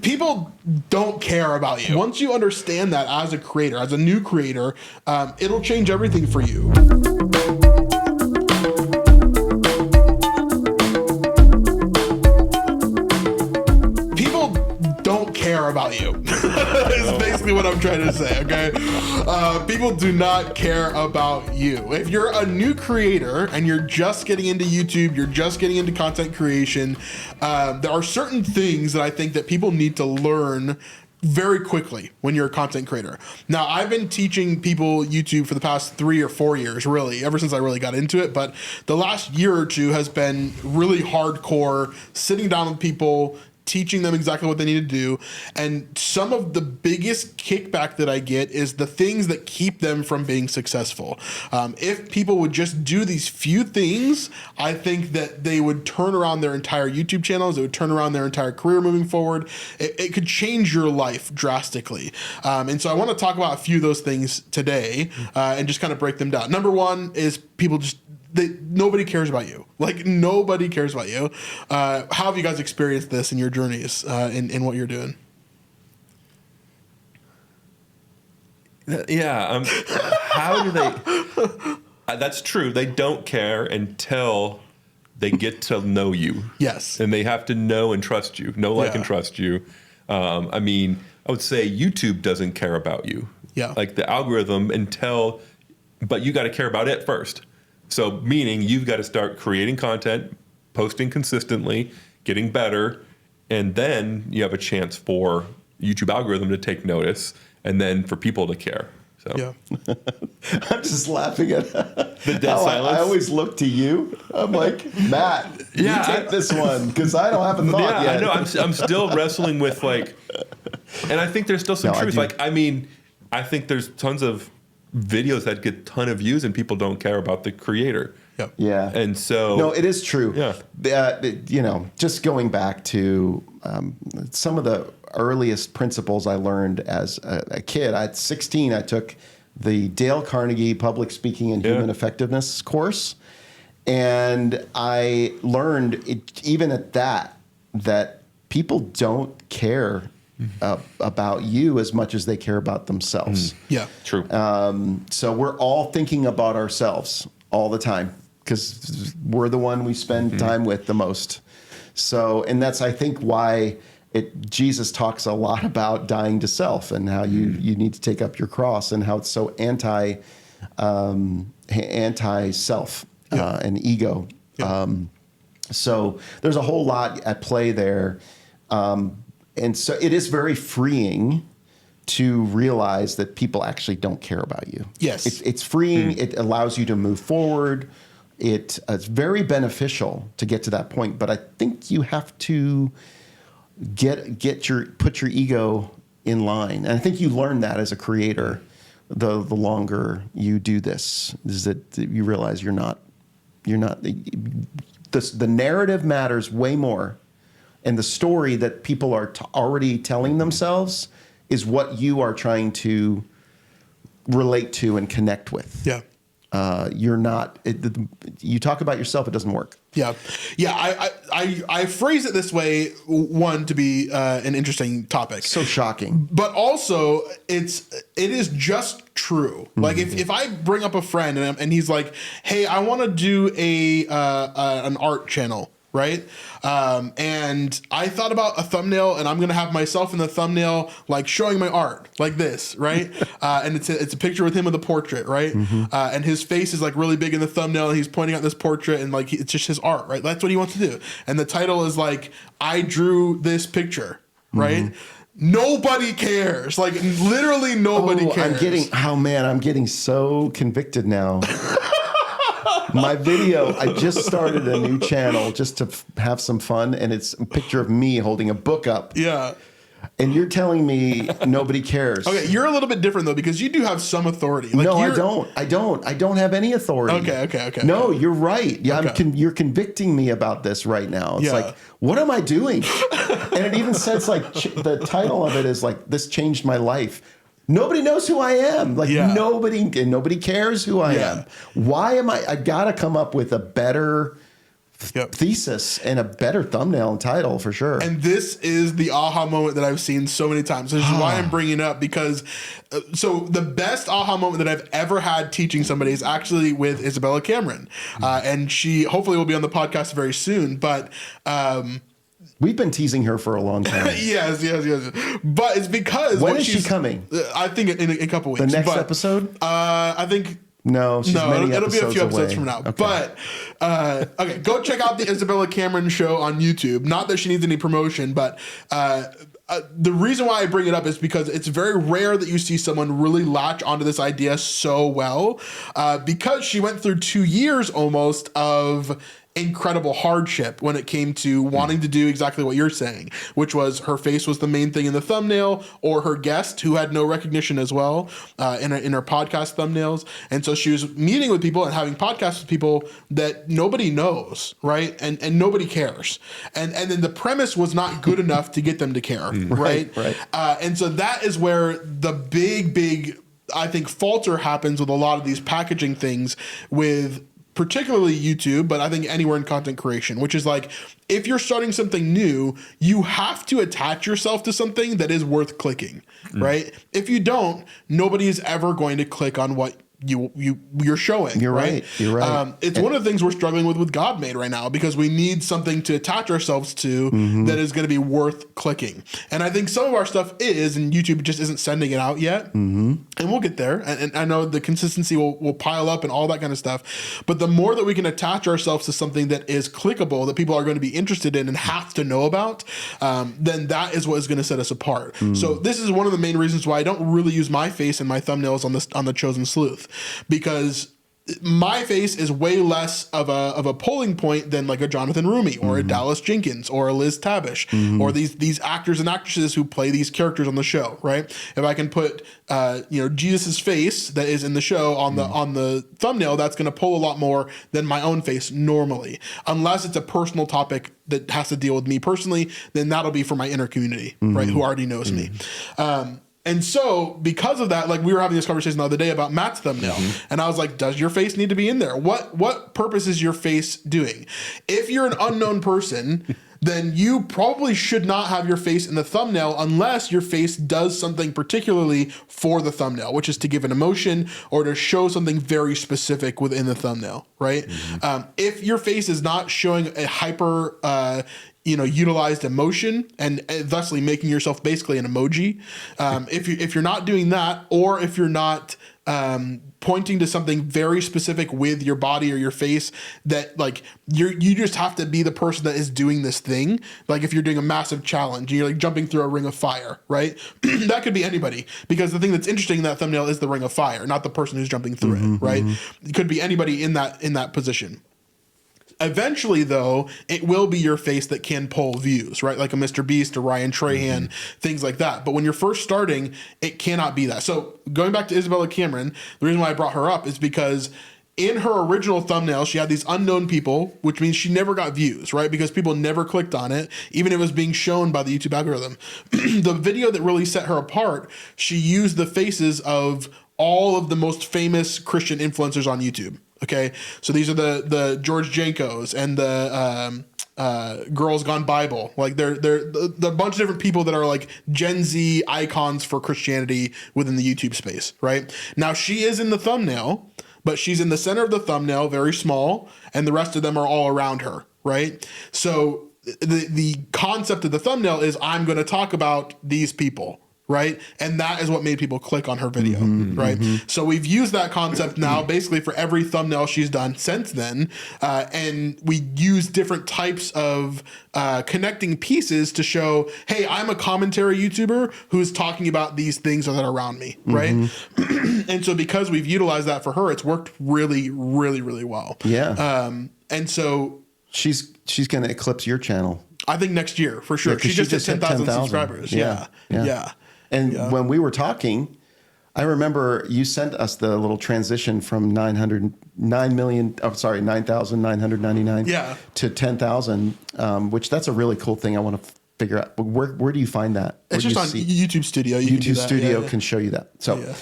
People don't care about you. Once you understand that as a creator, as a new creator, it'll change everything for you. People don't care about you. Is basically what I'm trying to say, okay? People do not care about you. If you're a new creator and you're just getting into YouTube, you're just getting into content creation, there are certain things that I think that people need to learn very quickly when you're a content creator. Now, I've been teaching people YouTube for the past 3 or 4 years, really, ever since I really got into it. But the last year or two has been really hardcore, sitting down with people, teaching them exactly what they need to do. And some of the biggest kickback that I get is the things that keep them from being successful. If people would just do these few things, I think that they would turn around their entire YouTube channels. It would turn around their entire career moving forward. It could change your life drastically. And so I want to talk about a few of those things today and just kind of break them down. Number one is people just, nobody cares about you. Like, nobody cares about you. How have you guys experienced this in your journeys in what you're doing? Yeah. How do they? That's true. They don't care until they get to know you. Yes. And they have to know and trust you. Know, like, and trust you. I mean, I would say YouTube doesn't care about you. Yeah. Like the algorithm but you got to care about it first. So meaning you've got to start creating content, posting consistently, getting better, and then you have a chance for YouTube algorithm to take notice and then for people to care. So yeah. I'm just laughing at the dead silence. I always look to you. I'm like, Matt, you take this one because I don't have a thought yet. I know. I'm still wrestling with, like, and I think there's still some truth. I think there's tons of videos that get a ton of views and people don't care about the creator. Yep. Yeah. And so... No, it is true. Yeah. Just going back to some of the earliest principles I learned as a kid. At 16, I took the Dale Carnegie Public Speaking and Human Effectiveness course. And I learned, even at that people don't care about you as much as they care about themselves. Yeah, true. So we're all thinking about ourselves all the time because we're the one we spend time with the most. So, and that's, I think, why Jesus talks a lot about dying to self and how you need to take up your cross and how it's so anti-self and ego. Yeah. So there's a whole lot at play there. And so it is very freeing to realize that people actually don't care about you. Yes. It's freeing. It allows you to move forward. It's very beneficial to get to that point. But I think you have to put your ego in line. And I think you learn that as a creator the longer you do this, is that you realize you're not the narrative matters way more. And the story that people are already telling themselves is what you are trying to relate to and connect with. Yeah. You're not. You talk about yourself, it doesn't work. Yeah. I phrase it this way, one, to be an interesting topic. So shocking. But also, it is just true. Like if I bring up a friend and he's like, "Hey, I want to do an art channel." Right. And I thought about a thumbnail and I'm going to have myself in the thumbnail, like showing my art like this. Right. And it's a picture with him with a portrait. Right. And his face is like really big in the thumbnail and he's pointing at this portrait and like, it's just his art. Right. That's what he wants to do. And the title is like, I drew this picture. Right. Nobody cares. Like literally nobody cares. I'm getting so convicted now. My video, I just started a new channel just to have some fun, and it's a picture of me holding a book up. Yeah. And you're telling me nobody cares. Okay, you're a little bit different, though, because you do have some authority. Like, no, I don't. I don't have any authority. Okay. No, you're right. Yeah, you're convicting me about this right now. It's like, what am I doing? And it even says, like, the title of it is, like, this changed my life. Nobody knows who I am. Like nobody cares who I am. Why am I got to come up with a better thesis and a better thumbnail and title for sure. And this is the aha moment that I've seen so many times. This is why I'm bringing it up, because so the best aha moment that I've ever had teaching somebody is actually with Isabella Cameron. And she hopefully will be on the podcast very soon. But we've been teasing her for a long time. yes. But it's because when is she coming? I think in a couple weeks. The next episode? I think. No, it'll be a few episodes away. from now. Okay. But okay, go check out the Isabella Cameron show on YouTube. Not that she needs any promotion, but the reason why I bring it up is because it's very rare that you see someone really latch onto this idea so well, because she went through 2 years almost of incredible hardship when it came to wanting to do exactly what you're saying, which was her face was the main thing in the thumbnail, or her guest who had no recognition as well in her podcast thumbnails. And so she was meeting with people and having podcasts with people that nobody knows, right? And nobody cares. And then the premise was not good enough to get them to care, right? And so that is where the big, I think, falter happens with a lot of these packaging things with particularly YouTube, but I think anywhere in content creation, which is like, if you're starting something new, you have to attach yourself to something that is worth clicking, right? If you don't, nobody is ever going to click on what you're showing. You're right. You're right. It's one of the things we're struggling with GodMade right now, because we need something to attach ourselves to that is going to be worth clicking. And I think some of our stuff is, and YouTube just isn't sending it out yet. And we'll get there. And I know the consistency will pile up and all that kind of stuff. But the more that we can attach ourselves to something that is clickable, that people are going to be interested in and have to know about, then that is what is going to set us apart. So this is one of the main reasons why I don't really use my face in my thumbnails on the Chosen Sleuth, because my face is way less of a polling point than like a Jonathan Rumi or a Dallas Jenkins or a Liz Tabish or these actors and actresses who play these characters on the show, right? If I can put Jesus's face that is in the show on the thumbnail, that's going to pull a lot more than my own face normally, unless it's a personal topic that has to deal with me personally. Then that'll be for my inner community, right, who already knows me. And so because of that, like, we were having this conversation the other day about Matt's thumbnail, and I was like, does your face need to be in there? What purpose is your face doing? If you're an unknown person, then you probably should not have your face in the thumbnail unless your face does something particularly for the thumbnail, which is to give an emotion or to show something very specific within the thumbnail, right? If your face is not showing a hyper utilized emotion and thusly making yourself basically an emoji. If you're not doing that, or if you're not pointing to something very specific with your body or your face, that like you just have to be the person that is doing this thing. Like if you're doing a massive challenge and you're like jumping through a ring of fire, right? That could be anybody, because the thing that's interesting in that thumbnail is the ring of fire, not the person who's jumping through it, right? It could be anybody in that position. Eventually, though, it will be your face that can pull views, right? Like a Mr. Beast or Ryan Trahan, things like that. But when you're first starting, it cannot be that. So going back to Isabella Cameron, the reason why I brought her up is because in her original thumbnail, she had these unknown people, which means she never got views, right? Because people never clicked on it, even if it was being shown by the YouTube algorithm. The video that really set her apart, she used the faces of all of the most famous Christian influencers on YouTube. Okay, so these are the George Jankos and the Girls Gone Bible. Like they're a bunch of different people that are like Gen Z icons for Christianity within the YouTube space, right? Now she is in the thumbnail, but she's in the center of the thumbnail, very small, and the rest of them are all around her, right? So the concept of the thumbnail is, I'm going to talk about these people, right? And that is what made people click on her video, right? So we've used that concept now basically for every thumbnail she's done since then. And we use different types of connecting pieces to show, hey, I'm a commentary YouTuber who's talking about these things that are around me, right? And so because we've utilized that for her, it's worked really, really, really well. Yeah. And so she's going to eclipse your channel. I think next year for sure. She just hit 10,000 subscribers. Yeah. And when we were talking, I remember you sent us the little transition from 9,999 to 10,000, which that's a really cool thing. I want to figure out where do you find that? It's just on YouTube Studio. YouTube Studio can show you that. So,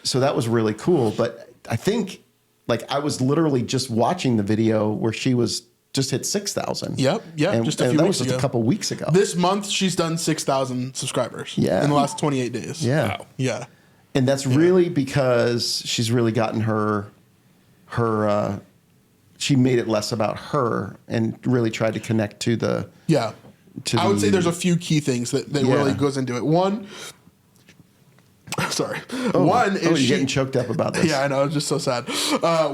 so that was really cool. But I think, like, I was literally just watching the video where she was just hit 6,000. Yep. And just a few that weeks was just ago. a couple weeks ago. This month, she's done 6,000 subscribers. In the last 28 days. Yeah. Wow. Yeah. And that's really because she's really gotten her she made it less about her and really tried to connect to the I would say there's a few key things that really goes into it. One, sorry. One is you're getting choked up about this. Yeah, I know. It's just so sad.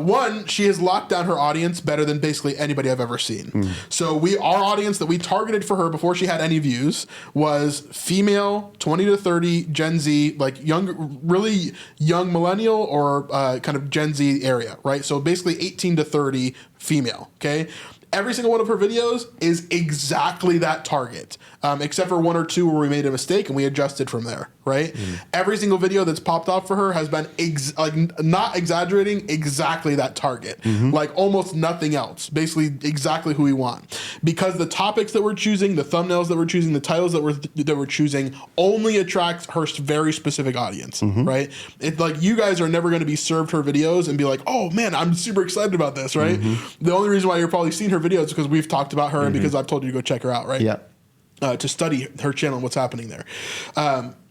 One, she has locked down her audience better than basically anybody I've ever seen. So our audience that we targeted for her before she had any views was female, 20 to 30, Gen Z, like really young millennial or kind of Gen Z area, right? So basically 18 to 30 female, okay? Every single one of her videos is exactly that target, except for one or two where we made a mistake and we adjusted from there, right? Every single video that's popped off for her has been, not exaggerating, exactly that target. Like almost nothing else. Basically exactly who we want. Because the topics that we're choosing, the thumbnails that we're choosing, the titles that we're choosing only attracts her very specific audience, right? It's like you guys are never going to be served her videos and be like, oh man, I'm super excited about this, right? The only reason why you're probably seeing her videos is because we've talked about her and because I've told you to go check her out, right? Yeah. To study her channel and what's happening there.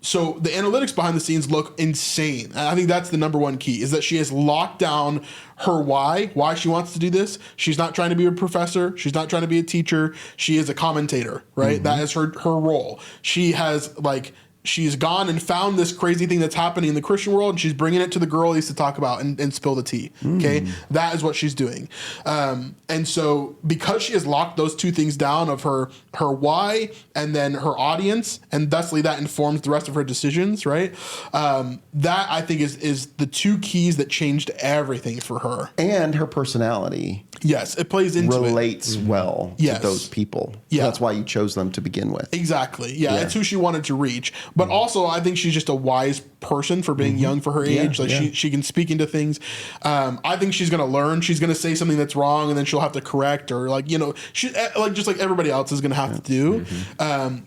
So the analytics behind the scenes look insane. And I think that's the number one key is that she has locked down her why she wants to do this. She's not trying to be a professor. She's not trying to be a teacher. She is a commentator, right? That is her role. She has she's gone and found this crazy thing that's happening in the Christian world, and she's bringing it to the girlies to talk about and spill the tea. Okay, that is what she's doing. And so, because she has locked those two things down of her why and then her audience, and thusly that informs the rest of her decisions. Right. That I think is the two keys that changed everything for her. And her personality. Yes, it plays into relates well to those people. Yeah, that's why you chose them to begin with. Exactly. Yeah, it's who she wanted to reach. But also, I think she's just a wise person for being young for her age. She can speak into things. I think she's going to learn. She's going to say something that's wrong, and then she'll have to correct, or she just like everybody else is going to have to do.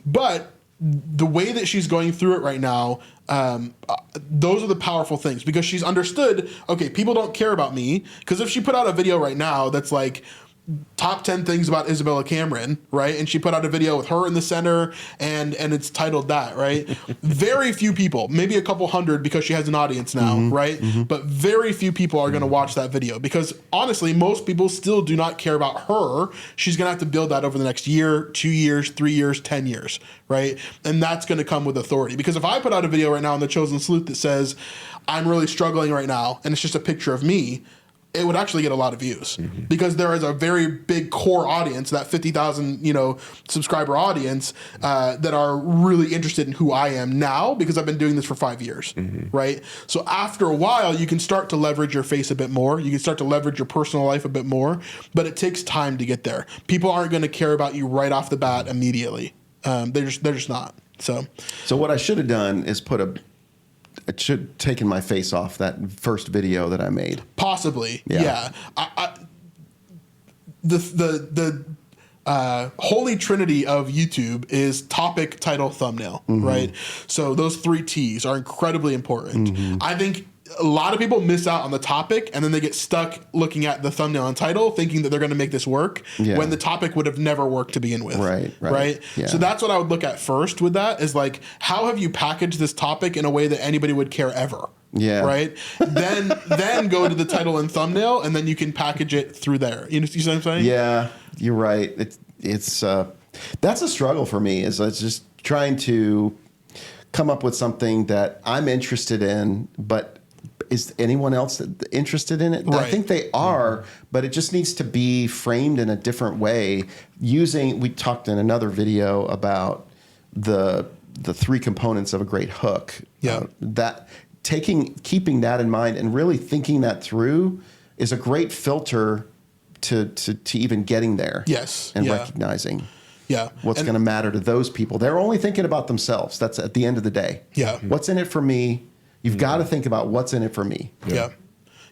But the way that she's going through it right now, those are the powerful things, because she's understood, okay, people don't care about me. Because if she put out a video right now that's like top 10 things about Isabella Cameron, right? And she put out a video with her in the center and it's titled that, right? Very few people, maybe a couple hundred because she has an audience now, right? But very few people are going to watch that video, because honestly, most people still do not care about her. She's going to have to build that over the next year, 2 years, 3 years, 10 years, right? And that's going to come with authority. Because if I put out a video right now on The Chosen Sleuth that says, I'm really struggling right now, and it's just a picture of me, it would actually get a lot of views, because there is a very big core audience, that 50,000, subscriber audience, that are really interested in who I am now, because I've been doing this for 5 years, right? So after a while, you can start to leverage your face a bit more. You can start to leverage your personal life a bit more, but it takes time to get there. People aren't going to care about you right off the bat immediately. They're just not. So what I should have done is I should have taken my face off that first video that I made. Possibly, yeah. The holy trinity of YouTube is topic, title, thumbnail, right? So those 3 T's are incredibly important. I think a lot of people miss out on the topic, and then they get stuck looking at the thumbnail and title thinking that they're going to make this work when the topic would have never worked to begin with. Right. Yeah. So that's what I would look at first with that, is like, how have you packaged this topic in a way that anybody would care ever? Yeah. Right. Then go to the title and thumbnail, and then you can package it through there. You see what I'm saying? Yeah, you're right. It's that's a struggle for me, is it's just trying to come up with something that I'm interested in, but is anyone else interested in it? Right. I think they are, but it just needs to be framed in a different way. We talked in another video about the 3 components of a great hook. Yeah. Keeping that in mind and really thinking that through is a great filter to even getting there. Yes. And recognizing what's going to matter to those people. They're only thinking about themselves. That's at the end of the day. Yeah. What's in it for me? You've got to think about what's in it for me. Yeah.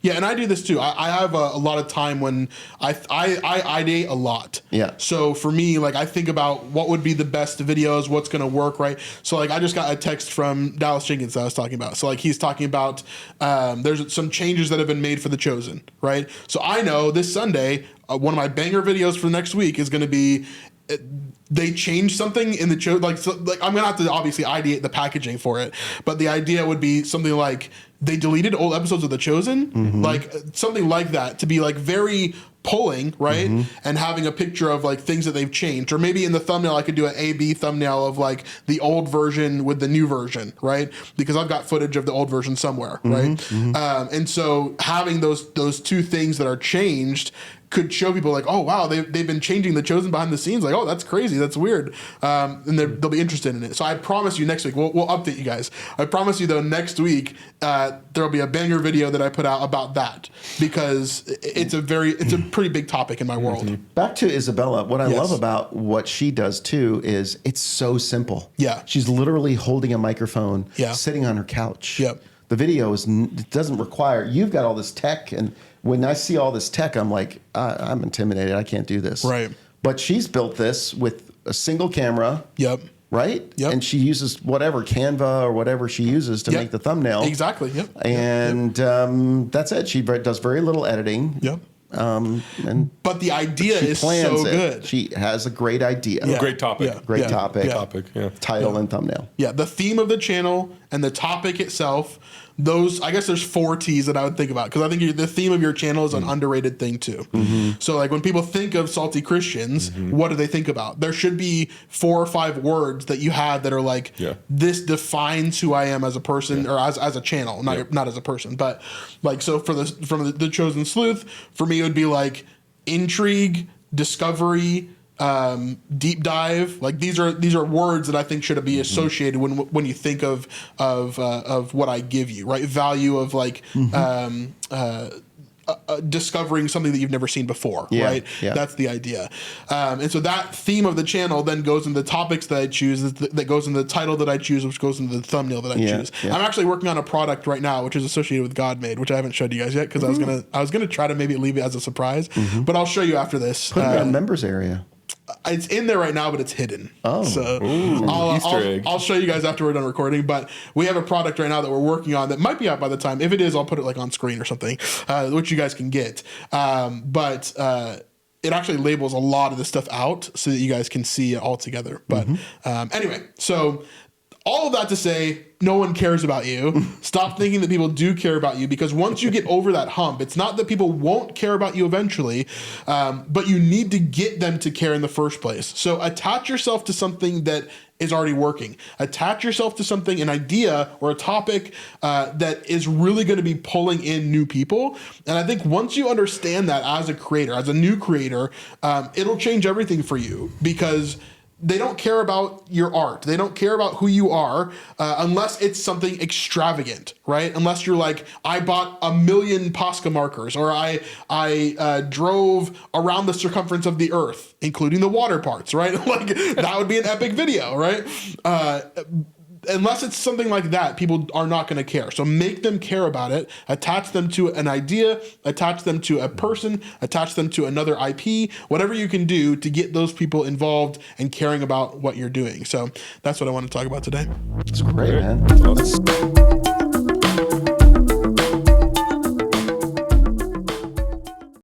Yeah, and I do this too. I have a lot of time when I ideate a lot. Yeah. So for me, like I think about what would be the best videos, what's going to work, right? So like I just got a text from Dallas Jenkins that I was talking about. So like he's talking about there's some changes that have been made for The Chosen, right? So I know this Sunday, one of my banger videos for next week is going to be they changed something in The Chosen. Like I'm going to have to obviously ideate the packaging for it, but the idea would be something like they deleted old episodes of The Chosen, like something like that, to be like very pulling, right? And having a picture of like things that they've changed, or maybe in the thumbnail I could do an A/B thumbnail of like the old version with the new version, right? Because I've got footage of the old version somewhere, right? And so having those two things that are changed could show people like, oh wow, they've been changing The Chosen behind the scenes. Like, oh, that's crazy, that's weird, and they'll be interested in it. So I promise you next week we'll update you guys. I promise you though next week there'll be a banger video that I put out about that, because it's a pretty big topic in my world. Back to Isabella, what I love about what she does too is it's so simple. Yeah. She's literally holding a microphone, sitting on her couch. Yep. The video it doesn't require, you've got all this tech, and when I see all this tech, I'm like, I'm intimidated. I can't do this. Right. But she's built this with a single camera. Yep. Right? Yep. And she uses whatever, Canva or whatever she uses to make the thumbnail. Exactly. Yep. And that's it. She does very little editing. Yep. But the idea is so good. She has a great idea. Yeah. Great topic. Yeah. Great topic. Title and thumbnail. Yeah. The theme of the channel and the topic itself. I guess there's 4 T's that I would think about, because I think the theme of your channel is an underrated thing too. So like when people think of Salty Christians, what do they think about? There should be 4 or 5 words that you have that are like, this defines who I am as a person, or as a channel, not as a person. But like, so from the Chosen Sleuth, for me it would be like intrigue, discovery, deep dive. Like these are words that I think should be associated when you think of what I give you, right? Value of like discovering something that you've never seen before, right? That's the idea. And so that theme of the channel then goes into the topics that I choose, that goes into the title that I choose, which goes into the thumbnail that I choose. I'm actually working on a product right now which is associated with GodMade, which I haven't showed you guys yet, because I was gonna try to maybe leave it as a surprise, but I'll show you after this. Put it in the members area. It's in there right now, but it's hidden. Oh, so Easter egg. I'll show you guys after we're done recording. But we have a product right now that we're working on that might be out by the time. If it is, I'll put it like on screen or something, which you guys can get. But it actually labels a lot of the stuff out so that you guys can see it all together. But anyway, so all of that to say, no one cares about you. Stop thinking that people do care about you, because once you get over that hump, it's not that people won't care about you eventually, but you need to get them to care in the first place. So attach yourself to something that is already working. Attach yourself to something, an idea or a topic that is really going to be pulling in new people. And I think once you understand that as a creator, as a new creator, it'll change everything for you, because they don't care about your art. They don't care about who you are unless it's something extravagant, right? Unless you're like, I bought 1 million Posca markers, or I drove around the circumference of the earth, including the water parts, right? Like that would be an epic video, right? Unless it's something like that, people are not going to care. So make them care about it. Attach them to an idea, attach them to a person, attach them to another IP, whatever you can do to get those people involved and caring about what you're doing. So that's what I want to talk about today. It's great, man.